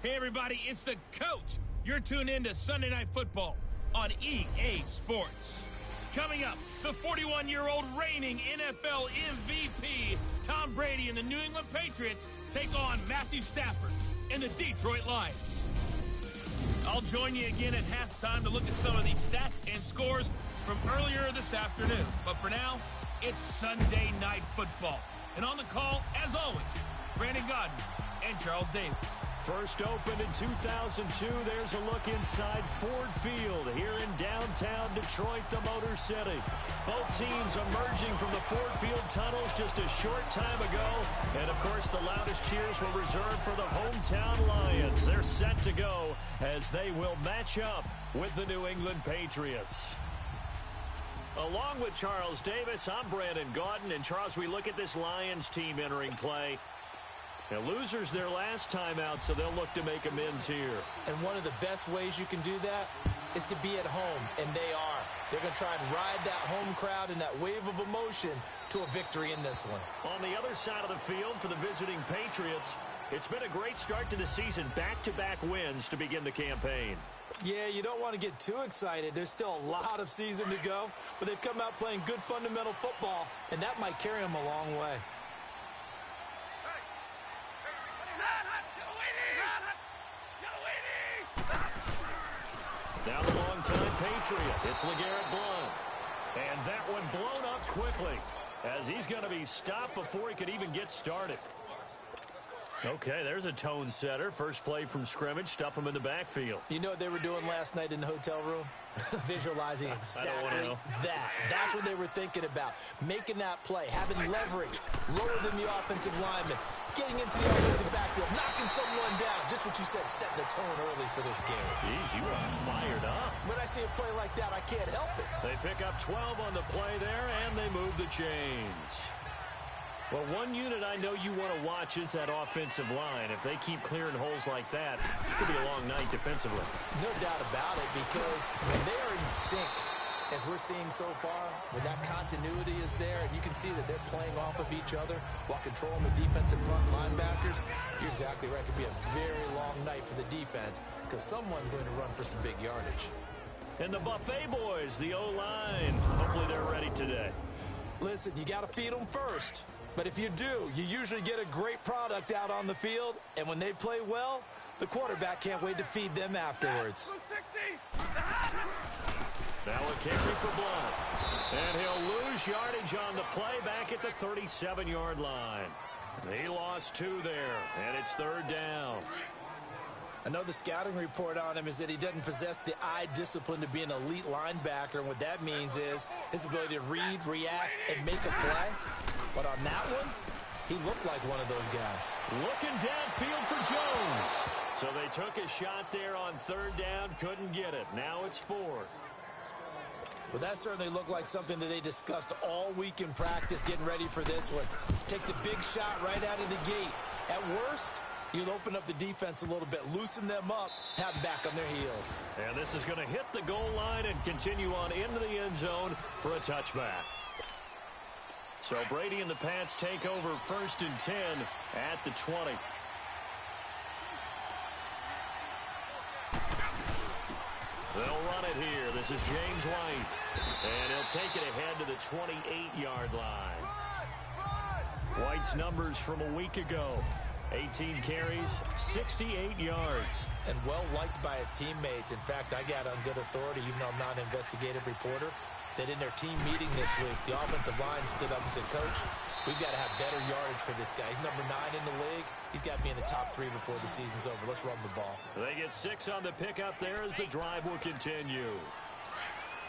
Hey, everybody, it's the coach. You're tuned in to Sunday Night Football on EA Sports. Coming up, the 41-year-old reigning NFL MVP, Tom Brady and the New England Patriots take on Matthew Stafford and the Detroit Lions. I'll join you again at halftime to look at some of these stats and scores from earlier this afternoon. But for now, it's Sunday Night Football. And on the call, as always, Brandon Godden and Charles Davis. First opened in 2002, there's a look inside Ford Field here in downtown Detroit, the Motor City. Both teams emerging from the Ford Field tunnels just a short time ago. And, of course, the loudest cheers were reserved for the hometown Lions. They're set to go as they will match up with the New England Patriots. Along with Charles Davis, I'm Brandon Godden. And, Charles, we look at this Lions team entering play. Now, losers their last time out, so they'll look to make amends here. And one of the best ways you can do that is to be at home, and they are. They're going to try and ride that home crowd and that wave of emotion to a victory in this one. On the other side of the field for the visiting Patriots, it's been a great start to the season. Back-to-back wins to begin the campaign. Yeah, you don't want to get too excited. There's still a lot of season to go, but they've come out playing good fundamental football, and that might carry them a long way. Now the long-time Patriot. It's LeGarrette Blount. And that one blown up quickly as he's going to be stopped before he could even get started. Okay, there's a tone setter. First play from scrimmage. Stuff him in the backfield. You know what they were doing last night in the hotel room? Visualizing exactly that. That's what they were thinking about. Making that play, having leverage, lower than the offensive lineman, getting into the offensive backfield, knocking someone down. Just what you said, setting the tone early for this game. Jeez, you are fired up. When I see a play like that, I can't help it. They pick up 12 on the play there, and they move the chains. Well, one unit I know you want to watch is that offensive line. If they keep clearing holes like that, it could be a long night defensively. No doubt about it, because when they are in sync, as we're seeing so far, when that continuity is there, and you can see that they're playing off of each other while controlling the defensive front linebackers, you're exactly right. It could be a very long night for the defense because someone's going to run for some big yardage. And the Buffet boys, the O-line, hopefully they're ready today. Listen, you got to feed them first. But if you do, you usually get a great product out on the field. And when they play well, the quarterback can't wait to feed them afterwards. Now a carry for Blount. And he'll lose yardage on the play back at the 37-yard line. He lost 2 there, and it's third down. I know the scouting report on him is that he doesn't possess the eye discipline to be an elite linebacker. And what that means is his ability to read, react, and make a play. But on that one, he looked like one of those guys. Looking downfield for Jones. So they took a shot there on third down, couldn't get it. Now it's 4. Well, that certainly looked like something that they discussed all week in practice getting ready for this one. Take the big shot right out of the gate. At worst, you'll open up the defense a little bit, loosen them up, have them back on their heels. And this is going to hit the goal line and continue on into the end zone for a touchback. So Brady and the Pats take over 1st and 10 at the 20. They'll run it here. This is James White. And he'll take it ahead to the 28-yard line. White's numbers from a week ago. 18 carries, 68 yards. And well-liked by his teammates. In fact, I got on good authority, even though I'm not an investigative reporter, that in their team meeting this week, the offensive line stood up and said, Coach, we've got to have better yardage for this guy. He's number 9 in the league. He's got to be in the top 3 before the season's over. Let's run the ball. They get 6 on the pickup there as the drive will continue.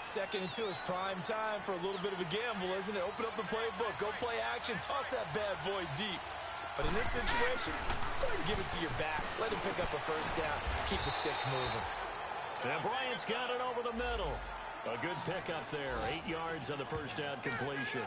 2nd and 2 is prime time for a little bit of a gamble, isn't it? Open up the playbook, go play action, toss that bad boy deep. But in this situation, go ahead and give it to your back. Let him pick up a first down. Keep the sticks moving. And Bryant's got it over the middle. A good pickup there. 8 yards on the first down completion.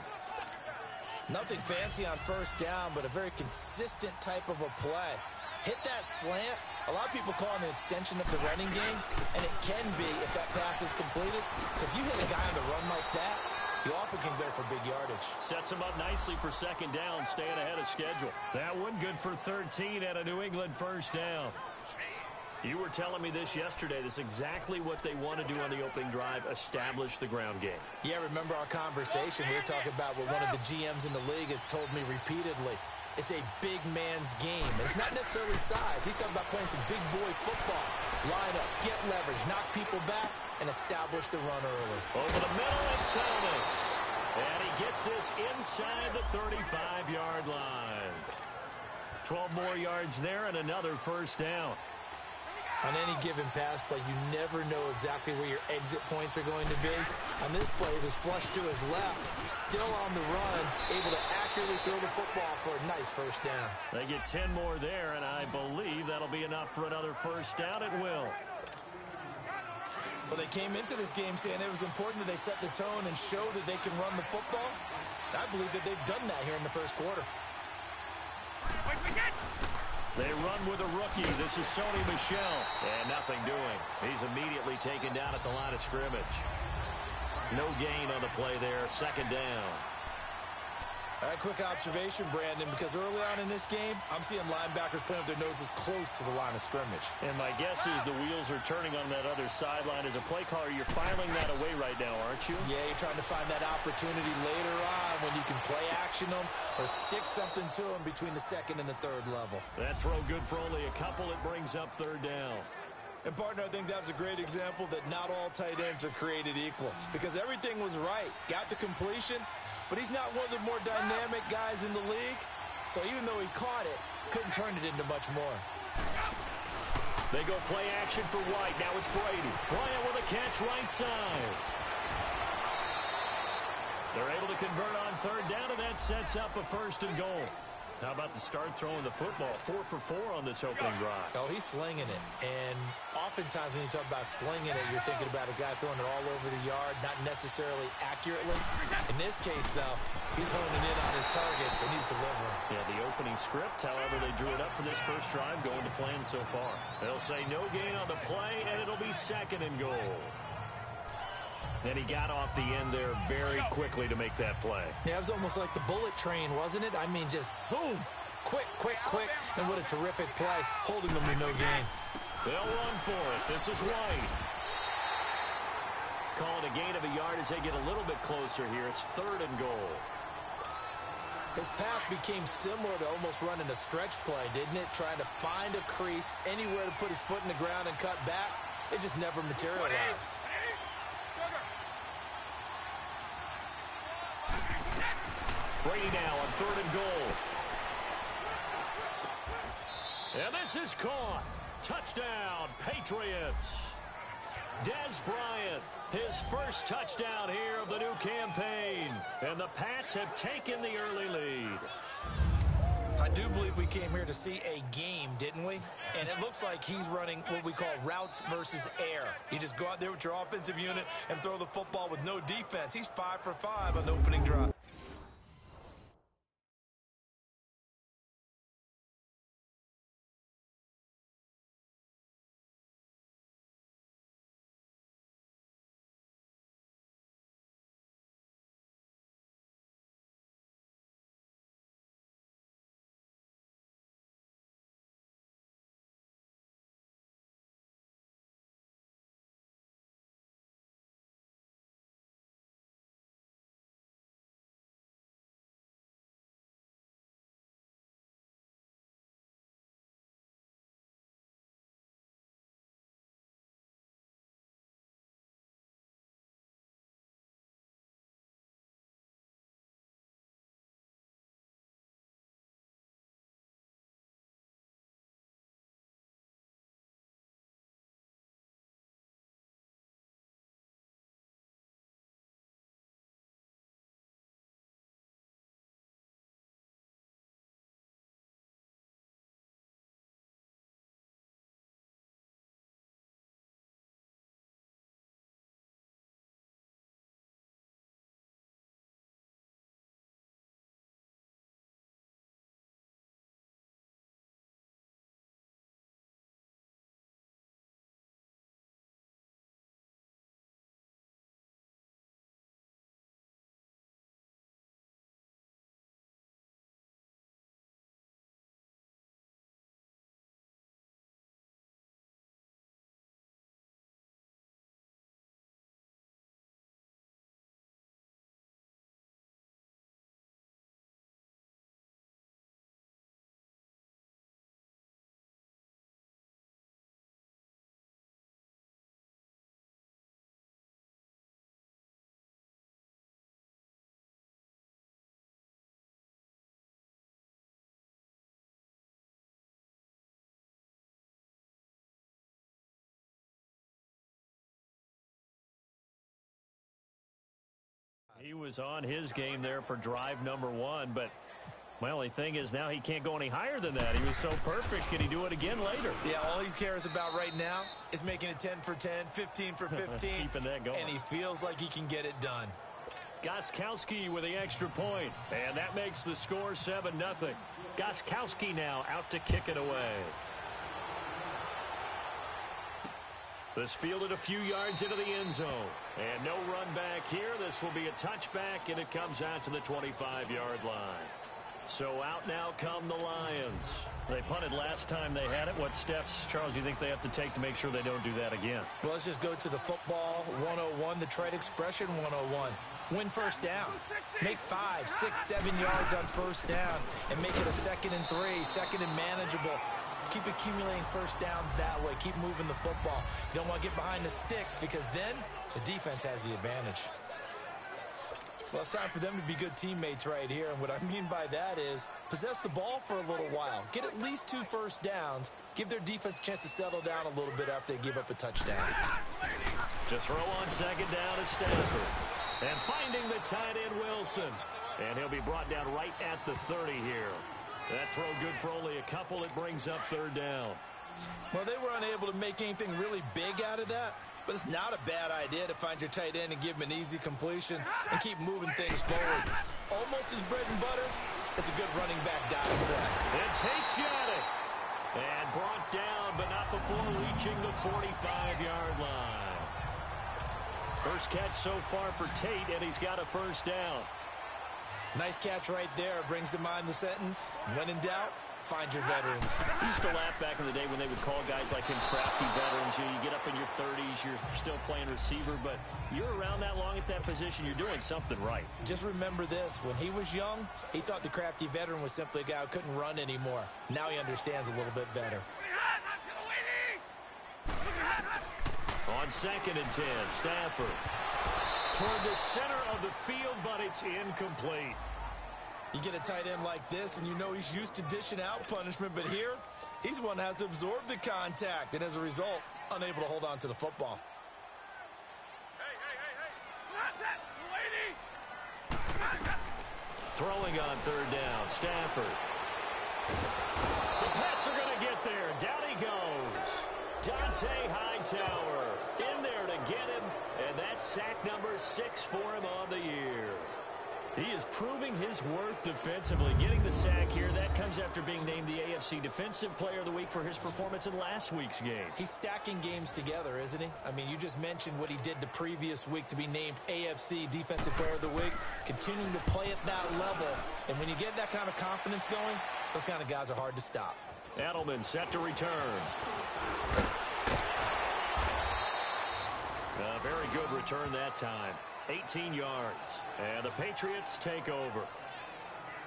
Nothing fancy on first down, but a very consistent type of a play. Hit that slant. A lot of people call it an extension of the running game, and it can be if that pass is completed. Because you hit a guy on the run like that, you often can go for big yardage. Sets him up nicely for 2nd down, staying ahead of schedule. That one good for 13 at a New England first down. You were telling me this yesterday. This is exactly what they want to do on the opening drive, establish the ground game. Yeah, remember our conversation? We were talking about what one of the GMs in the league has told me repeatedly. It's a big man's game. It's not necessarily size. He's talking about playing some big boy football. Line up, get leverage, knock people back, and establish the run early. Over the middle, it's Thomas. And he gets this inside the 35-yard line. 12 more yards there and another first down. On any given pass play, you never know exactly where your exit points are going to be. On this play, it was flushed to his left, still on the run, able to accurately throw the football for a nice first down. They get 10 more there, and I believe that'll be enough for another first down. It will. Well, they came into this game saying it was important that they set the tone and show that they can run the football. I believe that they've done that here in the first quarter. They run with a rookie. This is Sony Michel. And nothing doing. He's immediately taken down at the line of scrimmage. No gain on the play there. Second down. A quick observation, Brandon, because early on in this game, I'm seeing linebackers playing with their noses close to the line of scrimmage. And my guess is the wheels are turning on that other sideline. As a play caller, you're filing that away right now, aren't you? Yeah, you're trying to find that opportunity later on when you can play action them or stick something to them between the second and the third level. That throw good for only a couple. It brings up third down. And, partner, I think that's a great example that not all tight ends are created equal because everything was right. Got the completion, but he's not one of the more dynamic guys in the league. So even though he caught it, couldn't turn it into much more. They go play action for White. Now it's Brady. Bryant with a catch right side. They're able to convert on third down, and that sets up a first and goal. How about the start throwing the football? 4 for 4 on this opening drive. Oh, he's slinging it. And oftentimes when you talk about slinging it, you're thinking about a guy throwing it all over the yard, not necessarily accurately. In this case, though, he's honing in on his targets, and he's delivering. Yeah, the opening script, however, they drew it up for this first drive, going to plan so far. They'll say no gain on the play, and it'll be second and goal. And he got off the end there very quickly to make that play. Yeah, it was almost like the bullet train, wasn't it? I mean, just zoom. Quick, quick, quick. And what a terrific play, holding them to no gain. They'll run for it. This is White. Calling a gain of a yard as they get a little bit closer here. It's third and goal. His path became similar to almost running a stretch play, didn't it? Trying to find a crease, anywhere to put his foot in the ground and cut back. It just never materialized. Brady now on third and goal. And this is caught. Touchdown, Patriots. Dez Bryant, his first touchdown here of the new campaign. And the Pats have taken the early lead. I do believe we came here to see a game, didn't we? And it looks like he's running what we call routes versus air. You just go out there with your offensive unit and throw the football with no defense. He's 5 for 5 on the opening drive. He was on his game there for drive number 1, but my only thing is now he can't go any higher than that. He was so perfect. Can he do it again later? Yeah, all he cares about right now is making it 10 for 10, 15 for 15. Keeping that going. And he feels like he can get it done. Gostkowski with the extra point, and that makes the score 7-0. Gostkowski now out to kick it away. This fielded a few yards into the end zone. And no run back here. This will be a touchback, and it comes out to the 25-yard line. So out now come the Lions. They punted last time they had it. What steps, Charles, do you think they have to take to make sure they don't do that again? Well, let's just go to the football 101, the trade expression 101. Win first down. Make 5, 6, 7 yards on first down and make it a 2nd and 3, 2nd and manageable. Keep accumulating first downs that way. Keep moving the football. You don't want to get behind the sticks because then the defense has the advantage. Well, it's time for them to be good teammates right here. And what I mean by that is possess the ball for a little while. Get at least 2 first downs. Give their defense a chance to settle down a little bit after they give up a touchdown. To throw on 2nd down is Stanford. And finding the tight end Wilson. And he'll be brought down right at the 30 here. That throw good for only a couple. It brings up 3rd down. Well, they were unable to make anything really big out of that. But it's not a bad idea to find your tight end and give him an easy completion and keep moving things forward. Almost his bread and butter. It's a good running back dive play. And Tate's got it. And brought down, but not before reaching the 45-yard line. First catch so far for Tate, and he's got a first down. Nice catch right there. Brings to mind the sentence, when in doubt, find your veterans. I used to laugh back in the day when they would call guys like him crafty veterans. You get up in your 30s, you're still playing receiver, but you're around that long at that position, you're doing something right. Just remember this. When he was young, he thought the crafty veteran was simply a guy who couldn't run anymore. Now he understands a little bit better. On 2nd and 10, Stafford. Toward the center of the field, but it's incomplete. You get a tight end like this, and you know he's used to dishing out punishment, but here, he's one that has to absorb the contact, and as a result, unable to hold on to the football. Throwing on 3rd down, Stafford. The Pats are going to get there. Down he goes. Dante Hightower in there to get him, and that's sack number 6 for him on the year. He is proving his worth defensively. Getting the sack here, that comes after being named the AFC Defensive Player of the Week for his performance in last week's game. He's stacking games together, isn't he? I mean, you just mentioned what he did the previous week to be named AFC Defensive Player of the Week. Continuing to play at that level. And when you get that kind of confidence going, those kind of guys are hard to stop. Edelman set to return. A very good return that time. 18 yards. And the Patriots take over.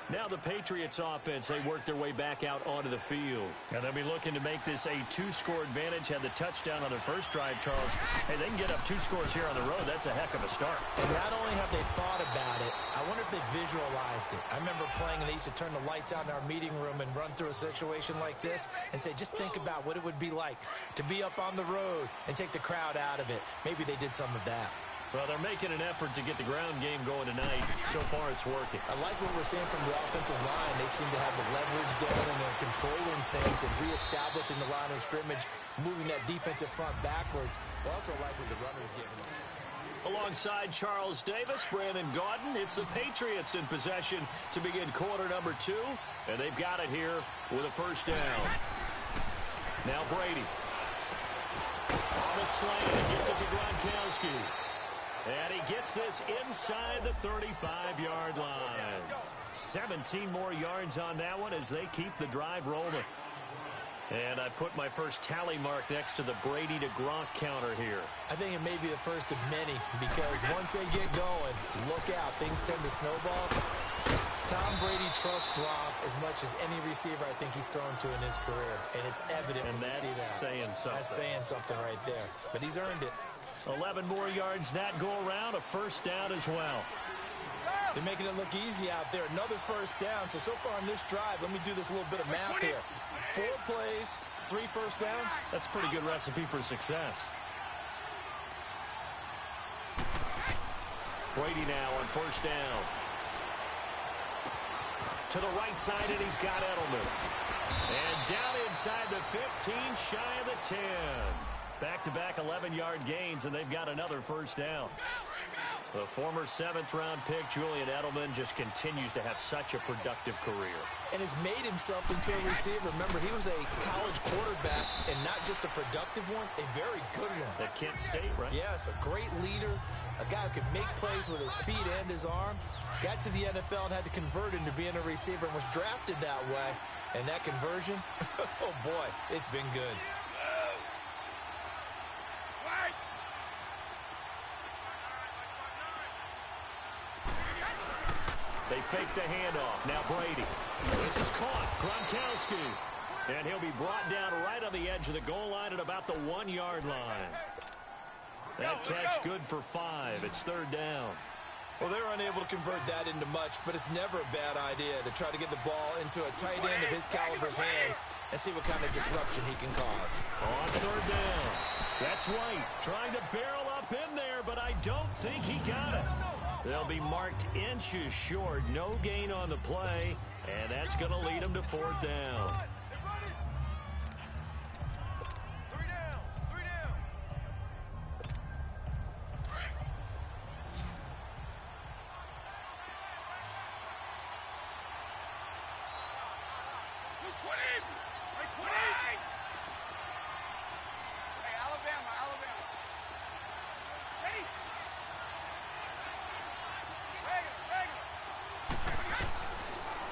Now the Patriots offense, they work their way back out onto the field. And they'll be looking to make this a 2-score advantage. Had the touchdown on their first drive, Charles. Hey, they can get up 2 scores here on the road. That's a heck of a start. And not only have they thought about it, I wonder if they visualized it. I remember playing and they used to turn the lights out in our meeting room and run through a situation like this and say, just think about what it would be like to be up on the road and take the crowd out of it. Maybe they did some of that. Well, they're making an effort to get the ground game going tonight. So far, it's working. I like what we're seeing from the offensive line. They seem to have the leverage going and they're controlling things and reestablishing the line of scrimmage, moving that defensive front backwards. I also like what the runner's giving us. Alongside Charles Davis, Brandon Gaudin, it's the Patriots in possession to begin quarter number 2, and they've got it here with a first down. Now Brady. On the slant, gets it to Gronkowski. And he gets this inside the 35-yard line. 17 more yards on that one as they keep the drive rolling. And I put my first tally mark next to the Brady to Gronk counter here. I think it may be the first of many because once they get going, look out. Things tend to snowball. Tom Brady trusts Gronk as much as any receiver I think he's thrown to in his career. And it's evident when you see that. And that's saying something. That's saying something right there. But he's earned it. 11 more yards that go around, a first down as well. They're making it look easy out there. Another first down. So far on this drive, let me do this little bit of math here. 4 plays, 3 first downs. That's a pretty good recipe for success. Brady now on first down. To the right side, and he's got Edelman. And down inside the 15, shy of the 10. Back-to-back 11-yard gains, and they've got another first down. The former 7th-round pick, Julian Edelman, just continues to have such a productive career. And has made himself into a receiver. Remember, he was a college quarterback, and not just a productive one, a very good one. At Kent State, right? Yes, a great leader, a guy who could make plays with his feet and his arm. Got to the NFL and had to convert into being a receiver and was drafted that way. And that conversion, oh boy, it's been good. They fake the handoff. Now Brady. This is caught. Gronkowski. And he'll be brought down right on the edge of the goal line at about the 1-yard line. That catch good for 5. It's 3rd down. Well, they were unable to convert that into much, but it's never a bad idea to try to get the ball into a tight end of his caliber's hands and see what kind of disruption he can cause. On 3rd down. That's White trying to barrel up in there, but I don't think he got it. They'll be marked inches short. No gain on the play, and that's going to lead them to 4th down.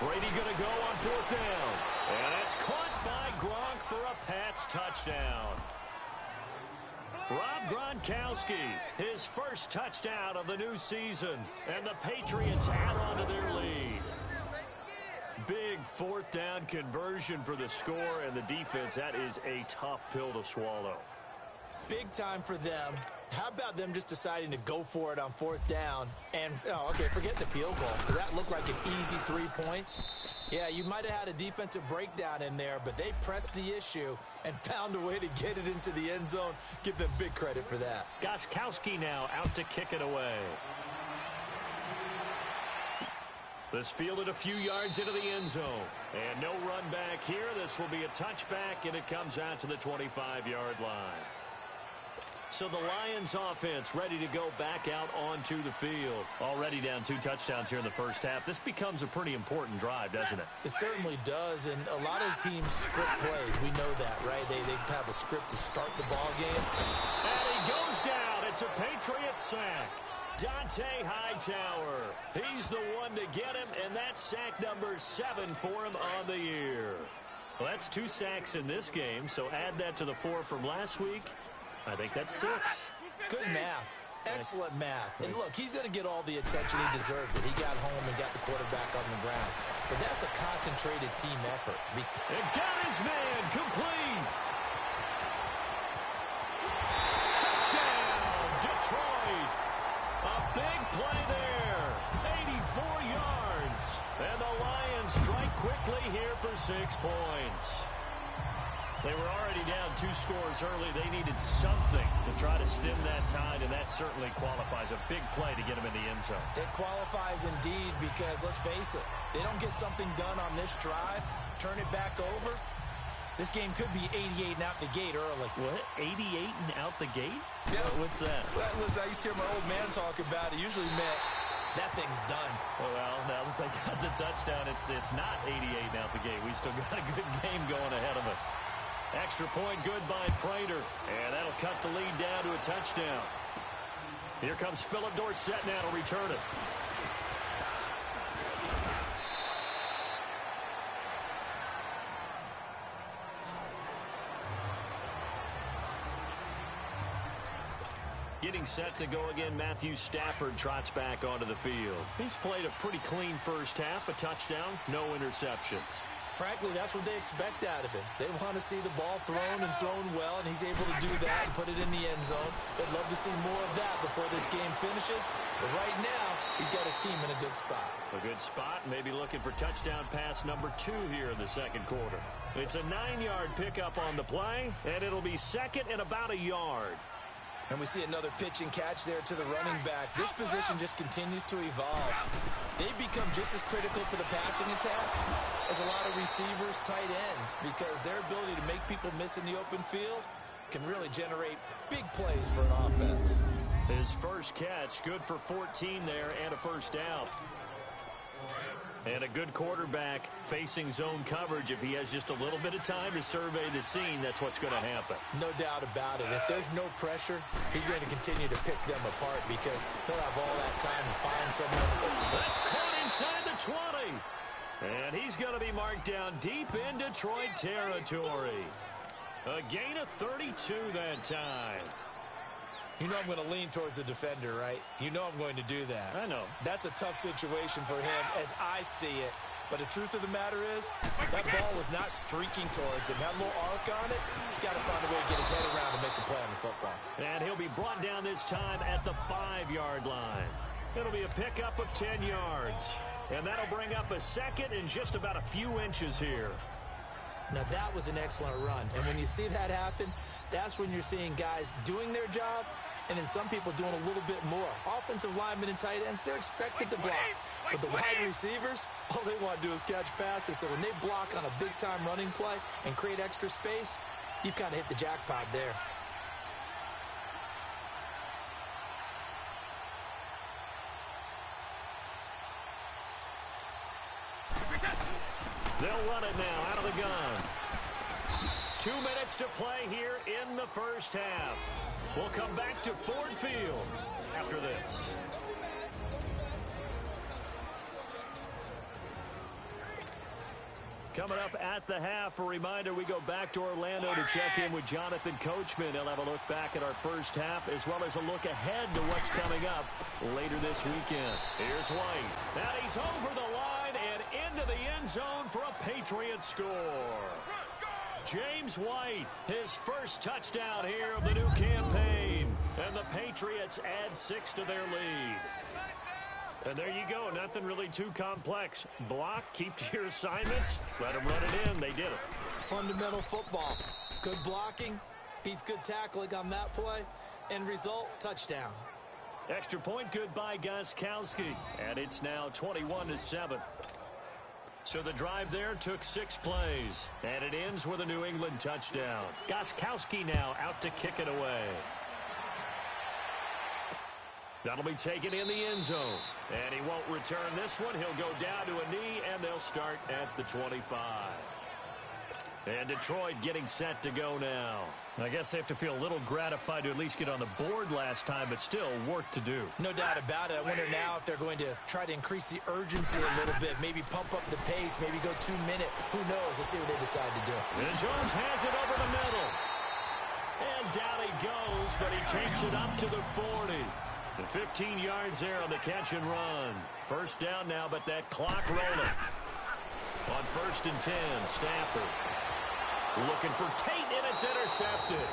Brady going to go on 4th down. And it's caught by Gronk for a Pats touchdown. Rob Gronkowski, his first touchdown of the new season. And the Patriots add on to their lead. Big 4th down conversion for the score and the defense. That is a tough pill to swallow. Big time for them. How about them just deciding to go for it on 4th down? And, forget the field goal. Because that looked like an easy 3 points. Yeah, you might have had a defensive breakdown in there, but they pressed the issue and found a way to get it into the end zone. Give them big credit for that. Gronkowski now out to kick it away. This fielded a few yards into the end zone. And no run back here. This will be a touchback, and it comes out to the 25-yard line. So the Lions offense ready to go back out onto the field. Already down 2 touchdowns here in the first half. This becomes a pretty important drive, doesn't it? It certainly does, and a lot of teams script plays. We know that, right? They have a script to start the ball game. And he goes down. It's a Patriots sack. Dante Hightower. He's the one to get him, and that's sack number 7 for him on the year. Well, that's 2 sacks in this game, so add that to the 4 from last week. I think that's 6. Good math. Excellent math. And look, he's going to get all the attention he deserves. He got home and got the quarterback on the ground. But that's a concentrated team effort. And got his man complete. Touchdown, Detroit. A big play there. 84 yards. And the Lions strike quickly here for 6 points. They were already down 2 scores early. They needed something to try to stem that tide, and that certainly qualifies. A big play to get them in the end zone. It qualifies indeed because, let's face it, they don't get something done on this drive, turn it back over, this game could be 88 and out the gate early. What? 88 and out the gate? Yeah. What's that? Well, listen, I used to hear my old man talk about it. Usually meant that thing's done. Well, now that they got the touchdown, it's not 88 and out the gate. We still got a good game going ahead of us. Extra point good by Prater, and that'll cut the lead down to a touchdown. Here comes Philip Dorsett now to return it. Getting set to go again, Matthew Stafford trots back onto the field. He's played a pretty clean first half, a touchdown, no interceptions. Frankly, that's what they expect out of him. They want to see the ball thrown and thrown well, and he's able to do that and put it in the end zone. They'd love to see more of that before this game finishes. But right now, he's got his team in a good spot. A good spot, maybe looking for touchdown pass number 2 here in the second quarter. It's a 9-yard pickup on the play, and it'll be second and about a yard. And we see another pitch and catch there to the running back. This position just continues to evolve. They've become just as critical to the passing attack as a lot of receivers, tight ends, because their ability to make people miss in the open field can really generate big plays for an offense. His first catch, good for 14 there and a first down. And a good quarterback facing zone coverage. If he has just a little bit of time to survey the scene, that's what's going to happen. No doubt about it. If there's no pressure, he's going to continue to pick them apart because he'll have all that time to find someone. That's caught inside the 20. And he's going to be marked down deep in Detroit territory. A gain of 32 that time. You know I'm going to lean towards the defender, right? You know I'm going to do that. I know. That's a tough situation for him as I see it. But the truth of the matter is, that ball was not streaking towards him. Had a little arc on it. He's got to find a way to get his head around and make a play on the football. And he'll be brought down this time at the 5-yard line. It'll be a pickup of 10 yards. And that'll bring up a second and just about a few inches here. Now, that was an excellent run. And when you see that happen, that's when you're seeing guys doing their job and then some people doing a little bit more. Offensive linemen and tight ends, they're expected to block. But the wide receivers, all they want to do is catch passes. So when they block on a big-time running play and create extra space, you've kind of hit the jackpot there. They'll run it now out of the gun. 2 minutes to play here in the first half. We'll come back to Ford Field after this. Coming up at the half, a reminder, we go back to Orlando to check in with Jonathan Coachman. He'll have a look back at our first half as well as a look ahead to what's coming up later this weekend. Here's White. And he's over the line and into the end zone for a Patriots score. James White, his first touchdown here of the new campaign. And the Patriots add 6 to their lead. And there you go. Nothing really too complex. Block, keep to your assignments, let them run it in. They did it. Fundamental football. Good blocking, beats good tackling on that play. End result, touchdown. Extra point, good by Gostkowski. And it's now 21-7. So the drive there took 6 plays. And it ends with a New England touchdown. Gostkowski now out to kick it away. That'll be taken in the end zone. And he won't return this one. He'll go down to a knee, and they'll start at the 25. And Detroit getting set to go now. I guess they have to feel a little gratified to at least get on the board last time, but still work to do. No doubt about it. I wonder now if they're going to try to increase the urgency a little bit, maybe pump up the pace, maybe go 2-minute. Who knows? Let's see what they decide to do. And Jones has it over the middle. And down he goes, but he takes it up to the 40. The 15 yards there on the catch and run. First down now, but that clock rolling. On 1st and 10, Stafford. Looking for Tate, and it's intercepted.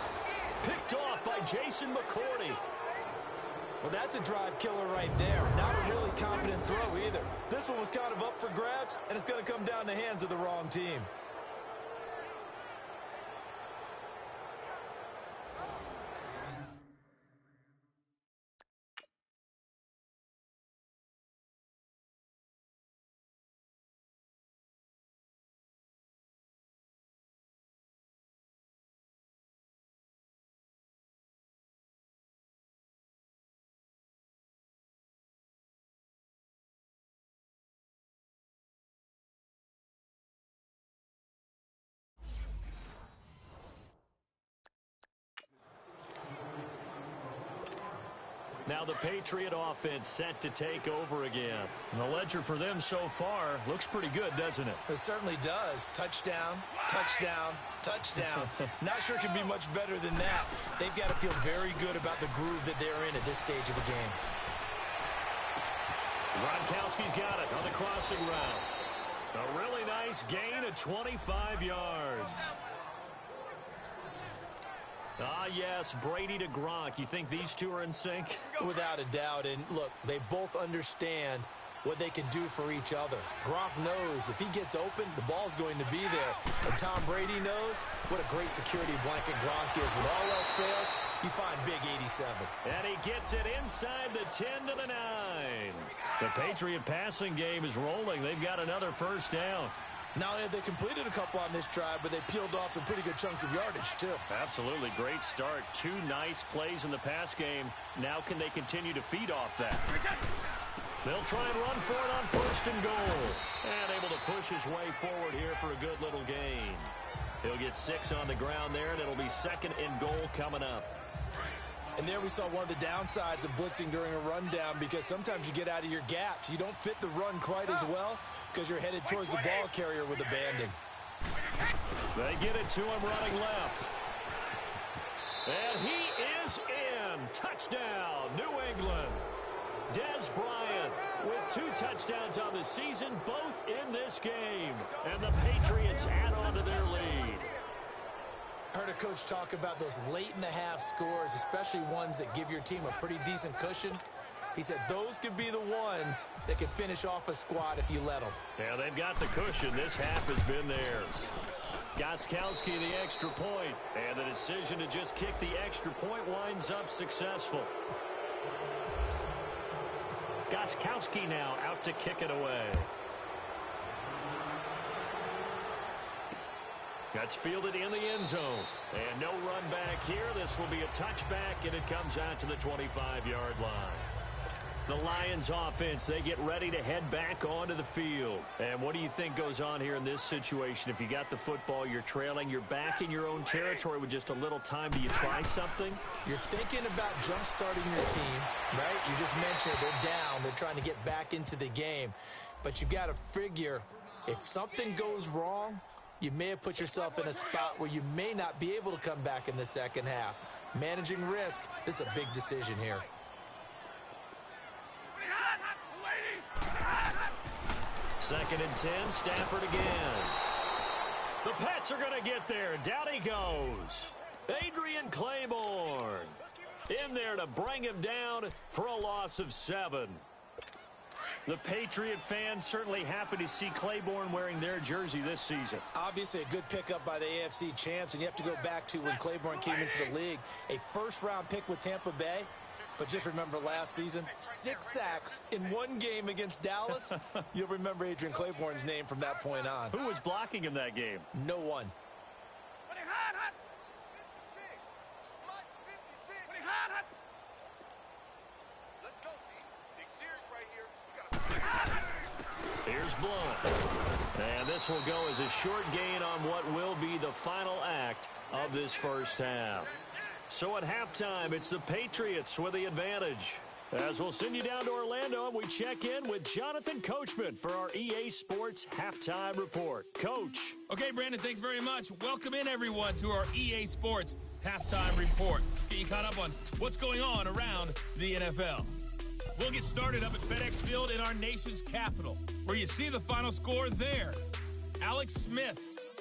Picked off by Jason McCourty. Well, that's a drive killer right there. Not a really confident throw either. This one was kind of up for grabs, and it's going to come down the hands of the wrong team. Now the Patriot offense set to take over again. And the ledger for them so far looks pretty good, doesn't it? It certainly does. Touchdown, touchdown, touchdown. Not sure it can be much better than that. They've got to feel very good about the groove that they're in at this stage of the game. Gronkowski's got it on the crossing route. A really nice gain of 25 yards. Ah, yes, Brady to Gronk. You think these two are in sync? Without a doubt. And, look, they both understand what they can do for each other. Gronk knows if he gets open, the ball's going to be there. And Tom Brady knows what a great security blanket Gronk is. When all else fails, you find Big 87. And he gets it inside the 10 to the 9. The Patriot passing game is rolling. They've got another first down. Not only have they completed a couple on this drive, but they peeled off some pretty good chunks of yardage, too. Absolutely. Great start. 2 nice plays in the pass game. Now can they continue to feed off that? They'll try and run for it on first and goal. And able to push his way forward here for a good little gain. He'll get 6 on the ground there, and it'll be second and goal coming up. And there we saw one of the downsides of blitzing during a rundown, because sometimes you get out of your gaps. You don't fit the run quite as well because you're headed towards the ball carrier with abandon. They get it to him running left. And he is in. Touchdown, New England. Des Bryant with 2 touchdowns on the season, both in this game. And the Patriots add on to their lead. I heard a coach talk about those late-in-the-half scores, especially ones that give your team a pretty decent cushion. He said those could be the ones that could finish off a squad if you let them. Yeah, they've got the cushion. This half has been theirs. Gostkowski the extra point, and the decision to just kick the extra point winds up successful. Gostkowski now out to kick it away. That's fielded in the end zone. And no run back here. This will be a touchback, and it comes out to the 25-yard line. The Lions offense, they get ready to head back onto the field. And what do you think goes on here in this situation? If you got the football, you're trailing, you're back in your own territory with just a little time. Do you try something? You're thinking about jump-starting your team, right? You just mentioned it. They're down. They're trying to get back into the game. But you've got to figure, if something goes wrong, you may have put yourself in a spot where you may not be able to come back in the second half. Managing risk, this is a big decision here. Second and 10, Stafford again. The Pats are going to get there. Down he goes. Adrian Claiborne in there to bring him down for a loss of 7. The Patriot fans certainly happy to see Claiborne wearing their jersey this season. Obviously a good pickup by the AFC champs, and you have to go back to when Claiborne came into the league. A first-round pick with Tampa Bay. But just remember last season, 6 sacks in one game against Dallas. You'll remember Adrian Claiborne's name from that point on. Who was blocking him that game? No one. Here's Blunt. And this will go as a short gain on what will be the final act of this first half. So at halftime, it's the Patriots with the advantage. As we'll send you down to Orlando, we check in with Jonathan Coachman for our EA Sports Halftime Report. Coach. Okay, Brandon, thanks very much. Welcome in, everyone, to our EA Sports Halftime Report. Let's get you caught up on what's going on around the NFL. We'll get started up at FedEx Field in our nation's capital, where you see the final score there. Alex Smith,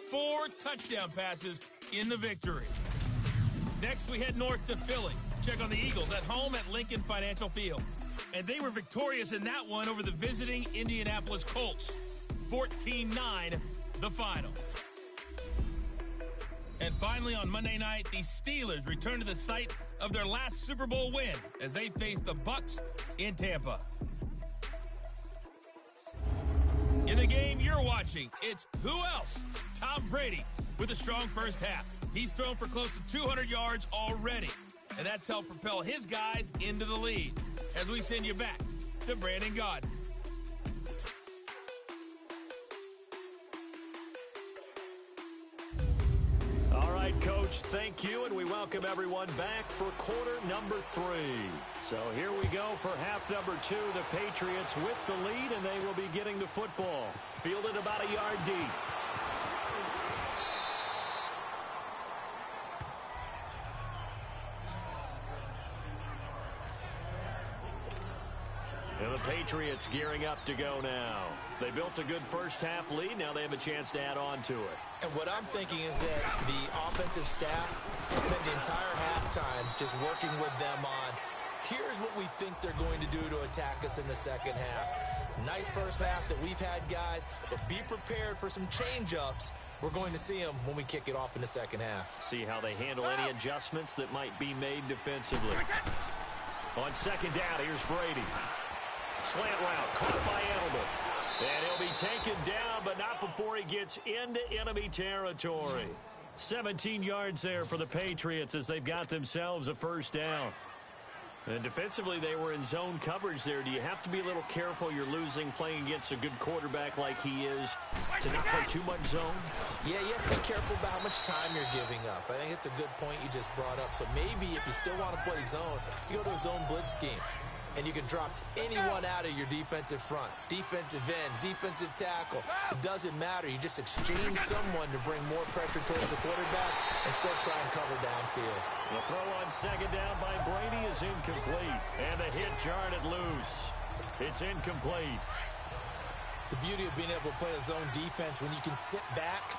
4 touchdown passes in the victory. Next, we head north to Philly. Check on the Eagles at home at Lincoln Financial Field. And they were victorious in that one over the visiting Indianapolis Colts. 14-9, the final. And finally, on Monday night, the Steelers return to the site of their last Super Bowl win as they face the Bucs in Tampa. In the game you're watching, it's who else? Tom Brady with a strong first half. He's thrown for close to 200 yards already, and that's helped propel his guys into the lead. As we send you back to Brandon Gaudin. All right, Coach, thank you, and we welcome everyone back for quarter number 3. So here we go for half number 2. The Patriots with the lead, and they will be getting the football. Fielded about a yard deep. And the Patriots gearing up to go now. They built a good first half lead. Now they have a chance to add on to it. And what I'm thinking is that the offensive staff spent the entire halftime just working with them on, here's what we think they're going to do to attack us in the second half. Nice first half that we've had, guys, but be prepared for some change-ups. We're going to see them when we kick it off in the second half. See how they handle any adjustments that might be made defensively. On second down, here's Brady. Slant route, caught by Edelman. And he'll be taken down, but not before he gets into enemy territory. 17 yards there for the Patriots as they've got themselves a first down. And defensively, they were in zone coverage there. Do you have to be a little careful? You're losing playing against a good quarterback like he is to not play too much zone? Yeah, you have to be careful about how much time you're giving up. I think it's a good point you just brought up. So maybe if you still want to play zone, you go to a zone blitz scheme. And you can drop anyone out of your defensive front. Defensive end, defensive tackle. It doesn't matter. You just exchange someone to bring more pressure towards the quarterback and still try and cover downfield. The throw on second down by Brady is incomplete. And the hit jarred it loose. It's incomplete. The beauty of being able to play a zone defense when you can sit back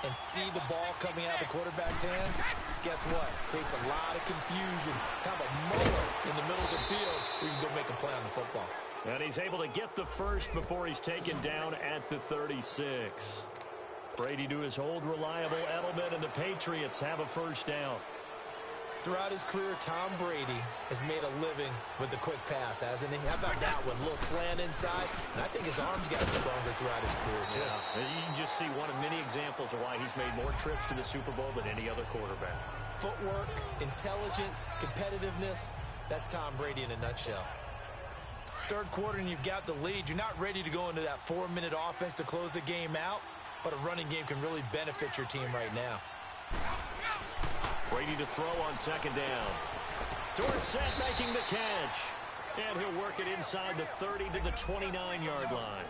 and see the ball coming out of the quarterback's hands, guess what? Creates a lot of confusion. Kind of a moment in the middle of the field where you can go make a play on the football. And he's able to get the first before he's taken down at the 36. Brady to his old reliable Edelman, and the Patriots have a first down. Throughout his career, Tom Brady has made a living with the quick pass, hasn't he? How about that one? A little slant inside. And I think his arms got stronger throughout his career, too. Yeah. You can just see one of many examples of why he's made more trips to the Super Bowl than any other quarterback. Footwork, intelligence, competitiveness. That's Tom Brady in a nutshell. Third quarter and you've got the lead. You're not ready to go into that 4-minute offense to close the game out, but a running game can really benefit your team right now. Brady to throw on second down. Dorsett making the catch. And he'll work it inside the 30 to the 29-yard line.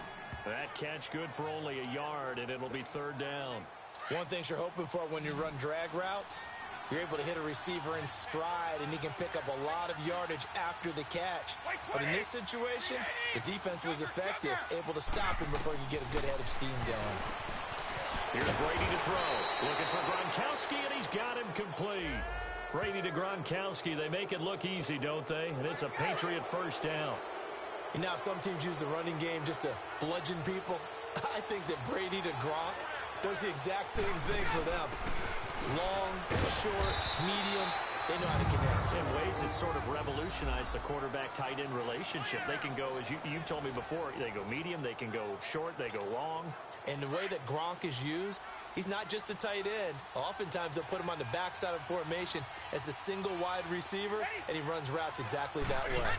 That catch good for only a yard, and it'll be third down. One thing you're hoping for when you run drag routes, you're able to hit a receiver in stride, and he can pick up a lot of yardage after the catch. But in this situation, the defense was effective, able to stop him before he could get a good head of steam going. Here's Brady to throw. Looking for Gronkowski, and he's got him complete. Brady to Gronkowski. They make it look easy, don't they? And it's a Patriot first down. And now some teams use the running game just to bludgeon people. I think that Brady to Gronk does the exact same thing for them. Long, short, medium, they know how to connect. In ways that sort of revolutionized the quarterback-tight end relationship. They can go, as you've told me before, they go medium, they can go short, they go long. And the way that Gronk is used, he's not just a tight end. Oftentimes they'll put him on the backside of formation as the single wide receiver, and he runs routes exactly that way.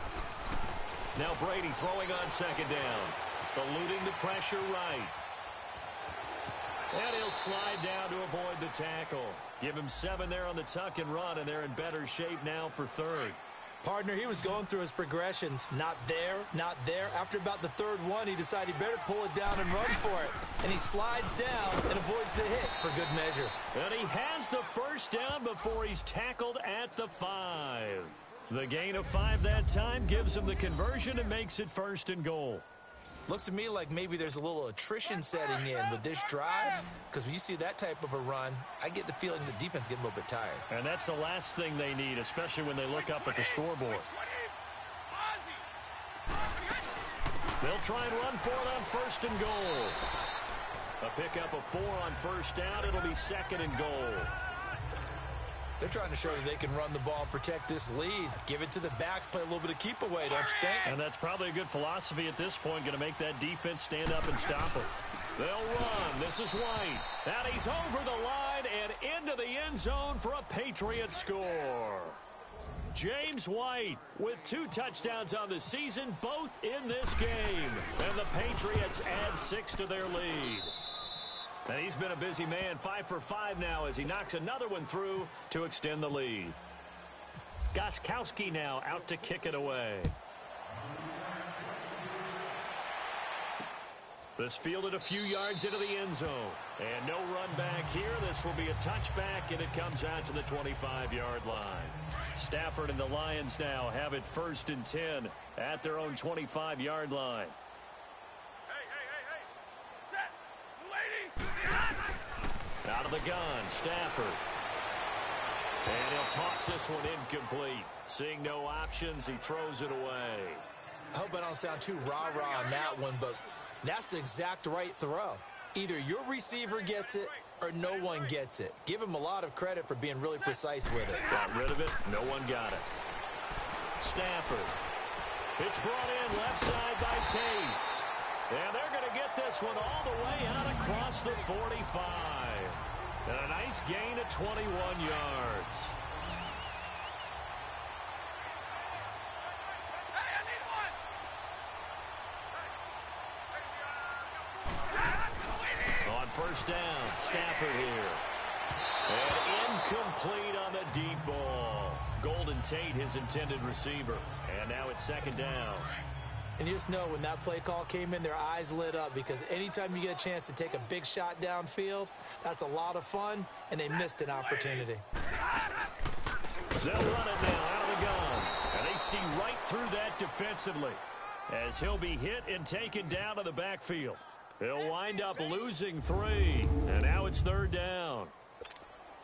Now Brady throwing on second down. Eluding the pressure right. And he'll slide down to avoid the tackle. Give him 7 there on the tuck and run, and they're in better shape now for third. Partner, he was going through his progressions. Not there, not there. After about the third one, he decided he better pull it down and run for it. And he slides down and avoids the hit for good measure. And he has the first down before he's tackled at the 5. The gain of 5 that time gives him the conversion and makes it first and goal. Looks to me like maybe there's a little attrition setting in with this drive, because when you see that type of a run, I get the feeling the defense getting a little bit tired. And that's the last thing they need, especially when they look up at the scoreboard. They'll try and run for it on first and goal. A pickup of 4 on first down. It'll be second and goal. They're trying to show that they can run the ball and protect this lead. Give it to the backs, play a little bit of keep away, don't you think? And that's probably a good philosophy at this point, going to make that defense stand up and stop them. They'll run. This is White. And he's over the line and into the end zone for a Patriot score. James White with 2 touchdowns on the season, both in this game. And the Patriots add 6 to their lead. And he's been a busy man, 5 for 5 now as he knocks another one through to extend the lead. Gostkowski now out to kick it away. This fielded a few yards into the end zone. And no run back here. This will be a touchback, and it comes out to the 25-yard line. Stafford and the Lions now have it first and 10 at their own 25-yard line. Out of the gun, Stafford. And he'll toss this one incomplete. Seeing no options, he throws it away. I hope I don't sound too rah-rah on that one, but that's the exact right throw. Either your receiver gets it or no one gets it. Give him a lot of credit for being really precise with it. Got rid of it. No one got it. Stafford. It's brought in left side by Tate. And they're going to get this one all the way out across the 45. And a nice gain of 21 yards. On first down, Stafford here. And incomplete on the deep ball. Golden Tate, his intended receiver. And now it's second down. And you just know when that play call came in, their eyes lit up because anytime you get a chance to take a big shot downfield, that's a lot of fun, and they missed an opportunity. They'll run it now out of the gun. And they see right through that defensively as he'll be hit and taken down to the backfield. He'll wind up losing 3, and now it's third down.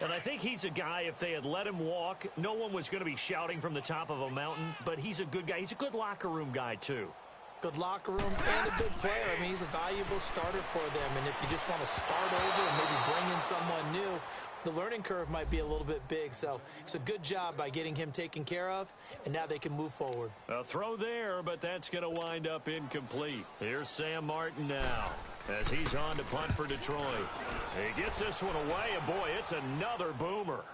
And I think he's a guy, if they had let him walk, no one was going to be shouting from the top of a mountain, but he's a good guy. He's a good locker room guy, too. Good locker room and a good player. I mean, he's a valuable starter for them, and if you just want to start over and maybe bring in someone new, the learning curve might be a little bit big. So it's a good job by getting him taken care of, and now they can move forward. A throw there, but that's going to wind up incomplete. Here's Sam Martin now as he's on to punt for Detroit. He gets this one away, and boy, it's another boomer.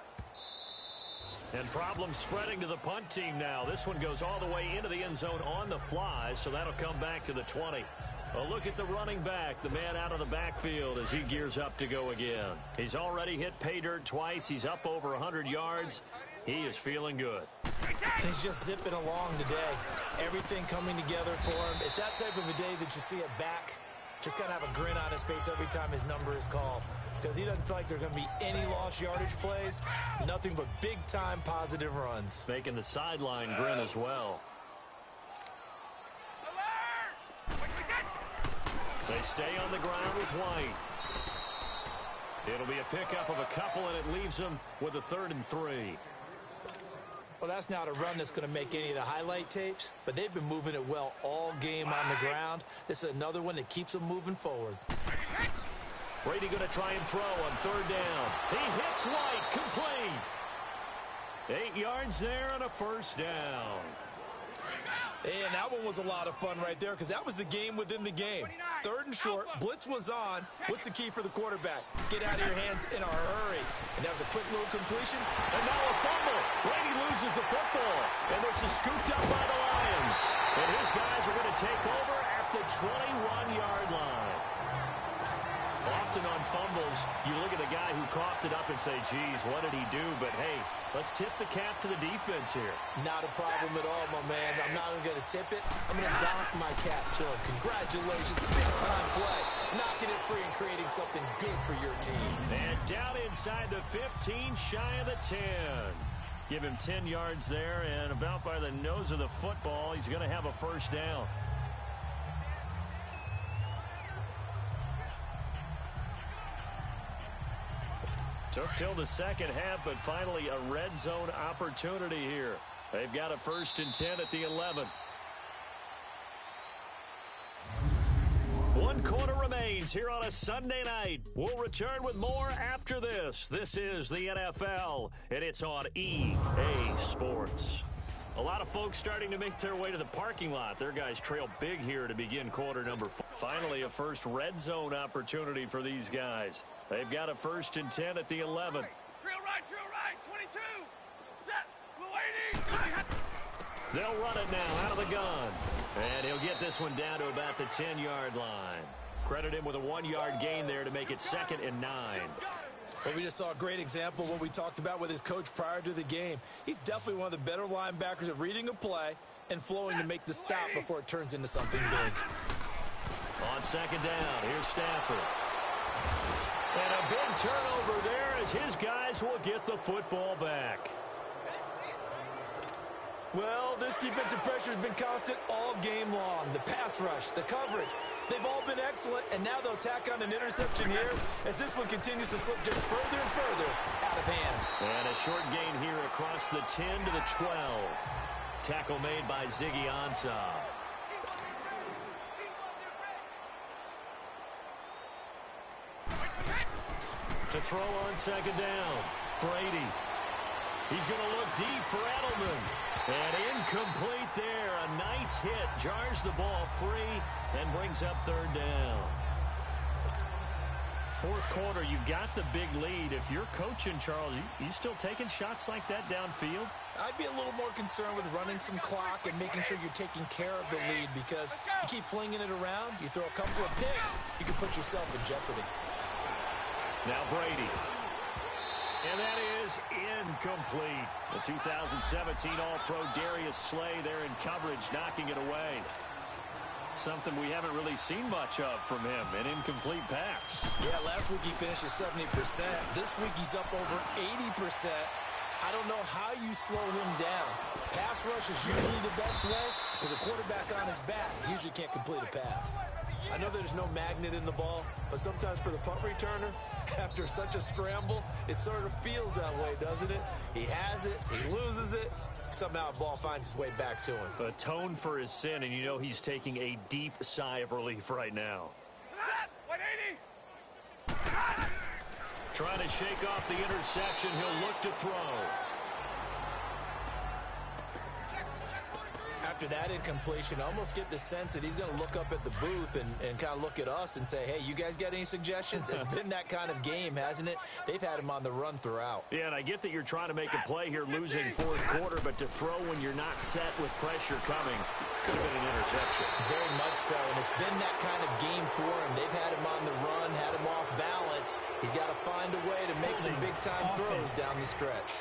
And problems spreading to the punt team now. This one goes all the way into the end zone on the fly, so that'll come back to the 20. A look at the running back, the man out of the backfield as he gears up to go again. He's already hit pay dirt twice. He's up over 100 yards. He is feeling good. He's just zipping along today. Everything coming together for him. It's that type of a day that you see a back just kind of have a grin on his face every time his number is called, because he doesn't feel like there are going to be any lost yardage plays, nothing but big-time positive runs. Making the sideline grin as well. They stay on the ground with White. It'll be a pickup of a couple, and it leaves them with a 3rd and 3. Well, that's not a run that's going to make any of the highlight tapes, but they've been moving it well all game on the ground. This is another one that keeps them moving forward. Brady going to try and throw on 3rd down. He hits White, complete. 8 yards there and a first down. And that one was a lot of fun right there because that was the game within the game. 3rd and short, blitz was on. What's the key for the quarterback? Get out of your hands in a hurry. And that was a quick little completion. And now a fumble. Brady loses the football. And this is scooped up by the Lions. And his guys are going to take over at the 21-yard line. Often on fumbles, you look at the guy who coughed it up and say, geez, what did he do? But, hey, let's tip the cap to the defense here. Not a problem at all, my man. I'm not even going to tip it. I'm going to dock my cap to him. Congratulations. Big-time play. Knocking it free and creating something good for your team. And down inside the 15, shy of the 10. Give him 10 yards there, and about by the nose of the football, he's going to have a first down. Took till the second half, but finally a red zone opportunity here. They've got a 1st and 10 at the 11. 1 quarter remains here on a Sunday night. We'll return with more after this. This is the NFL, and it's on EA Sports. A lot of folks starting to make their way to the parking lot. Their guys trail big here to begin quarter number 4. Finally, a first red zone opportunity for these guys. They've got a 1st and 10 at the 11. Drill right, 22. Set, waiting. They'll run it now out of the gun. And he'll get this one down to about the 10-yard line. Credit him with a 1-yard gain there to make it 2nd and 9. Well, we just saw a great example of what we talked about with his coach prior to the game. He's definitely one of the better linebackers at reading a play and flowing to make the stop before it turns into something big. On 2nd down, here's Stafford. And a big turnover there as his guys will get the football back. Well, this defensive pressure has been constant all game long. The pass rush, the coverage, they've all been excellent, and now they'll tack on an interception here as this one continues to slip just further and further out of hand. And a short gain here across the 10 to the 12. Tackle made by Ziggy Ansah. To throw on second down, Brady. He's going to look deep for Edelman. And incomplete there. A nice hit. Jars the ball free and brings up third down. Fourth quarter, you've got the big lead. If you're coaching, Charles, you still taking shots like that downfield? I'd be a little more concerned with running some clock and making sure you're taking care of the lead, because you keep flinging it around, you throw a couple of picks, you can put yourself in jeopardy. Now Brady. And that is incomplete. The 2017 All-Pro Darius Slay there in coverage, knocking it away. Something we haven't really seen much of from him, an incomplete pass. Yeah, last week he finished at 70%. This week he's up over 80%. I don't know how you slow him down. Pass rush is usually the best way, because a quarterback on his back usually can't complete a pass. I know there's no magnet in the ball, but sometimes for the punt returner, after such a scramble, it sort of feels that way, doesn't it? He has it, he loses it, somehow the ball finds its way back to him. Atone for his sin, and you know he's taking a deep sigh of relief right now. 180. Trying to shake off the interception, he'll look to throw. After that incompletion, I almost get the sense that he's going to look up at the booth and kind of look at us and say, hey, you guys got any suggestions? It's been that kind of game, hasn't it? They've had him on the run throughout. Yeah, and I get that you're trying to make a play here, losing fourth quarter, but to throw when you're not set with pressure coming could have been an interception. Very much so, and it's been that kind of game for him. They've had him on the run, had him off balance. He's got to find a way to make some big-time throws down the stretch.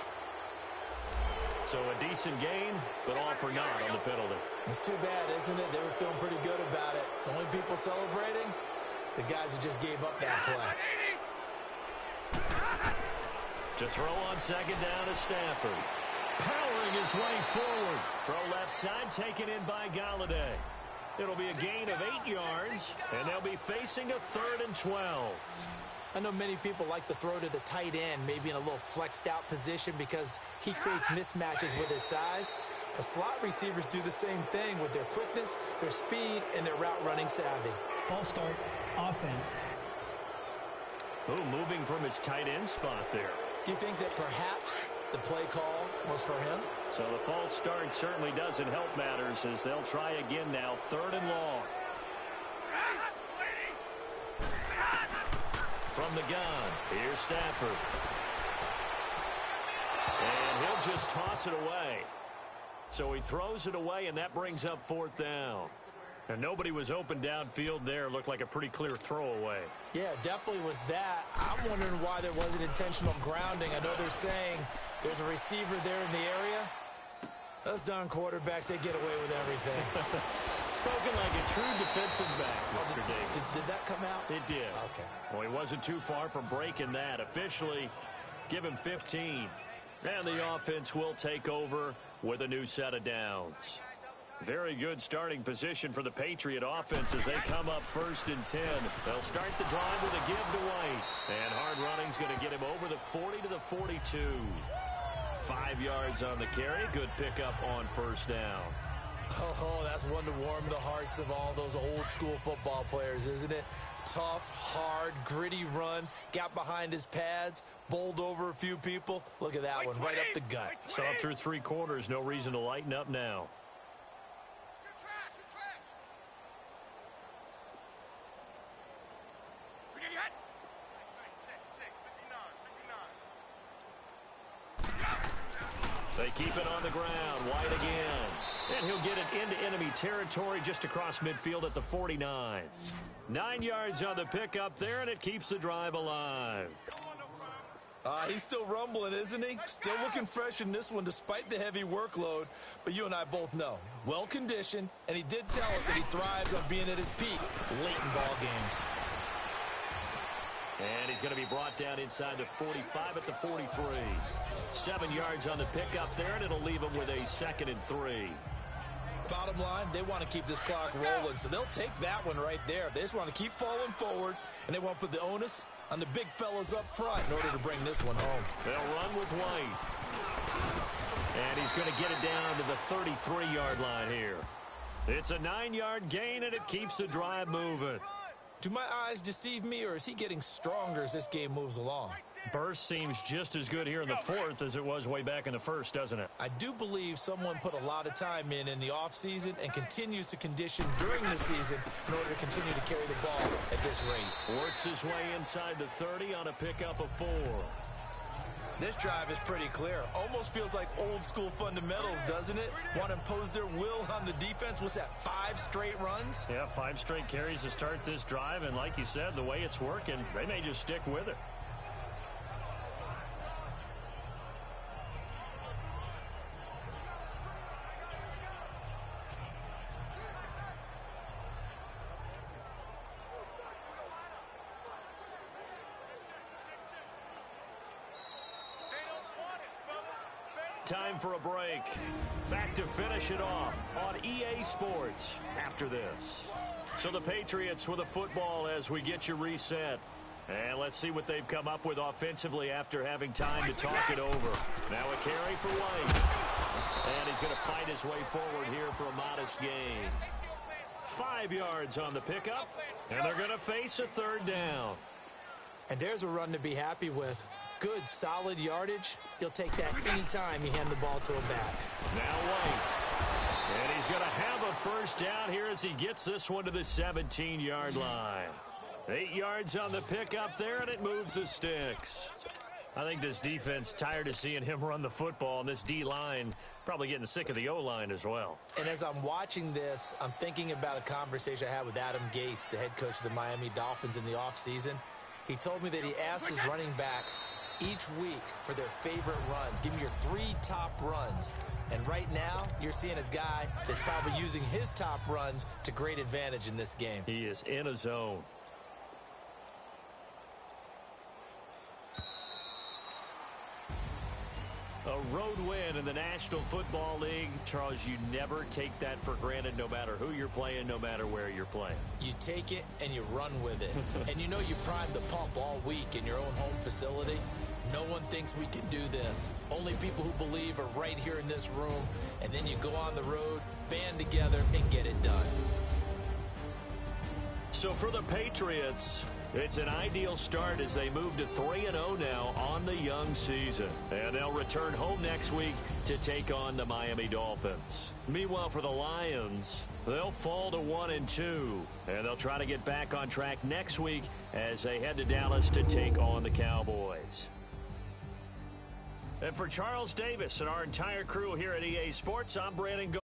So a decent gain, but all for naught on the penalty. It's too bad, isn't it? They were feeling pretty good about it. The only people celebrating, the guys who just gave up that play. To throw on second down to Stafford. Powering his way forward. Throw left side, taken in by Galladay. It'll be a gain of 8 yards, and they'll be facing a 3rd and 12. I know many people like to throw to the tight end, maybe in a little flexed out position because he creates mismatches with his size. But slot receivers do the same thing with their quickness, their speed, and their route running savvy. False start, offense. Oh, moving from his tight end spot there. Do you think that perhaps the play call was for him? So the false start certainly doesn't help matters as they'll try again now, 3rd and long. From the gun, here's Stafford. And he'll just toss it away. So he throws it away, and that brings up 4th down. And nobody was open downfield there. Looked like a pretty clear throwaway. Yeah, definitely was that. I'm wondering why there wasn't intentional grounding. I know they're saying there's a receiver there in the area. Those darn quarterbacks, they get away with everything. Spoken like a true defensive back, Mr. Davis. Did that come out? It did. Okay. Well, he wasn't too far from breaking that. Officially, give him 15. And the offense will take over with a new set of downs. Very good starting position for the Patriot offense as they come up 1st and 10. They'll start the drive with a give to White. And hard running's going to get him over the 40 to the 42. 5 yards on the carry. Good pickup on 1st down. Oh, that's one to warm the hearts of all those old school football players, isn't it? Tough, hard, gritty run. Got behind his pads, bowled over a few people. Look at that one, right up the gut. Saw through 3 quarters. No reason to lighten up now. They keep it on the ground. White again. And he'll get it into enemy territory just across midfield at the 49. 9 yards on the pickup there, and it keeps the drive alive. He's still rumbling, isn't he? Still looking fresh in this one despite the heavy workload. But you and I both know, well-conditioned, and he did tell us that he thrives on being at his peak late in ball games. And he's going to be brought down inside the 45 at the 43. 7 yards on the pickup there, and it'll leave him with a 2nd and 3. Bottom line, they want to keep this clock rolling, so they'll take that one right there. They just want to keep falling forward, and they want to put the onus on the big fellas up front in order to bring this one home. They'll run with White. And he's going to get it down to the 33-yard line here. It's a 9-yard gain, and it keeps the drive moving. Do my eyes deceive me, or is he getting stronger as this game moves along? Burst seems just as good here in the fourth as it was way back in the first, doesn't it? I do believe someone put a lot of time in the offseason and continues to condition during the season in order to continue to carry the ball at this rate. Works his way inside the 30 on a pickup of 4. This drive is pretty clear. Almost feels like old school fundamentals, doesn't it? Want to impose their will on the defense. What's that, 5 straight runs? Yeah, 5 straight carries to start this drive, and like you said, the way it's working, they may just stick with it. Time for a break. Back to finish it off on EA Sports after this. So the Patriots with a football as we get you reset. And let's see what they've come up with offensively after having time to talk it over. Now a carry for White. And he's going to fight his way forward here for a modest gain. 5 yards on the pickup. And they're going to face a 3rd down. And there's a run to be happy with. Good, solid yardage. He'll take that anytime you hand the ball to a back. Now White. And he's going to have a first down here as he gets this one to the 17-yard line. 8 yards on the pickup there, and it moves the sticks. I think this defense tired of seeing him run the football, and this D-line probably getting sick of the O-line as well. And as I'm watching this, I'm thinking about a conversation I had with Adam Gase, the head coach of the Miami Dolphins in the offseason. He told me that he asked his running backs each week for their favorite runs. Give me your 3 top runs. And right now, you're seeing a guy that's probably using his top runs to great advantage in this game. He is in a zone. A road win in the National Football League. Charles, you never take that for granted no matter who you're playing, no matter where you're playing. You take it and you run with it. And you know you primed the pump all week in your own home facility. No one thinks we can do this. Only people who believe are right here in this room. And then you go on the road, band together, and get it done. So for the Patriots, it's an ideal start as they move to 3-0 now on the young season. And they'll return home next week to take on the Miami Dolphins. Meanwhile, for the Lions, they'll fall to 1-2. And they'll try to get back on track next week as they head to Dallas to take on the Cowboys. And for Charles Davis and our entire crew here at EA Sports, I'm Brandon Go.